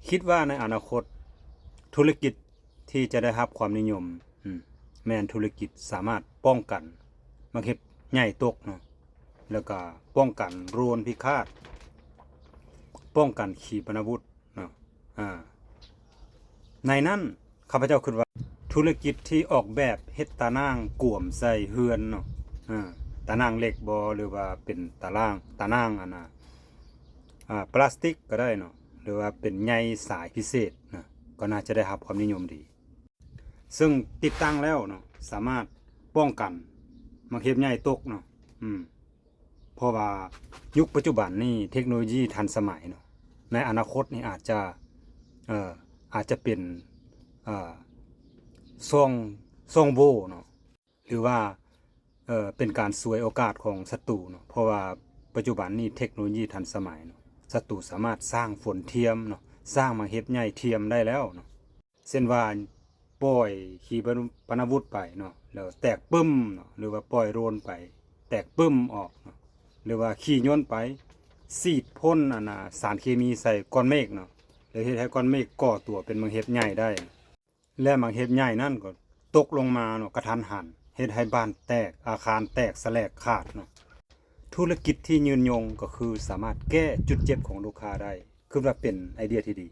คิดว่าในอนาคตธุรกิจที่จะได้รับความนิยมแม่นธุรกิจสามารถป้องกันมาเฮ็ดใหญ่ตกเนาะแล้วก็ป้องกันโรนพิฆาตป้องกันขีปนาวุธเนาะในนั้นข้าพเจ้าคิดว่าธุรกิจที่ออกแบบเฮ็ดตานางกวมใส่เฮือนเนาะตานางเหล็กบ่หรือว่าเป็นตานางอันน่ะพลาสติกก็ได้เนาะหรือว่าเป็นใยสายพิเศษนะก็น่าจะได้รับความนิยมดีซึ่งติดตั้งแล้วเนาะสามารถป้องกันมาเฮ็ดใยตกเนาะเพราะว่ายุคปัจจุบันนี่เทคโนโลยีทันสมัยเนาะในอนาคตนี่อาจจะเป็นซ่องโหว่เนาะหรือว่าเป็นการฉวยโอกาสของศัตรูเนาะเพราะว่าปัจจุบันนี้เทคโนโลยีทันสมัยเนาะศัตรูสามารถสร้างฝนเทียมเนาะสร้างมาเฮ็ดใหญ่เทียมได้แล้วเนาะเช่นว่าปล่อยขีปนาวุธไปเนาะแล้วแตกปึ้มเนาะหรือว่าปล่อยโรนไปแตกปึ้มออกเนาะหรือว่าขี่ยนต์ไปสีดพ่นสารเคมีใส่ก้อนเมฆเนาะแล้วเฮ็ดให้ก้อนเมฆก่อตัวเป็นมังเฮ็ดใหญ่ได้และมังเฮ็ดใหญ่นั่นก็ตกลงมาเนาะกระทันหันเฮ็ดให้บ้านแตกอาคารแตกแสลกขาดเนาะธุรกิจที่ยืนยงก็คือสามารถแก้จุดเจ็บของลูกค้าได้คือว่าเป็นไอเดียที่ดี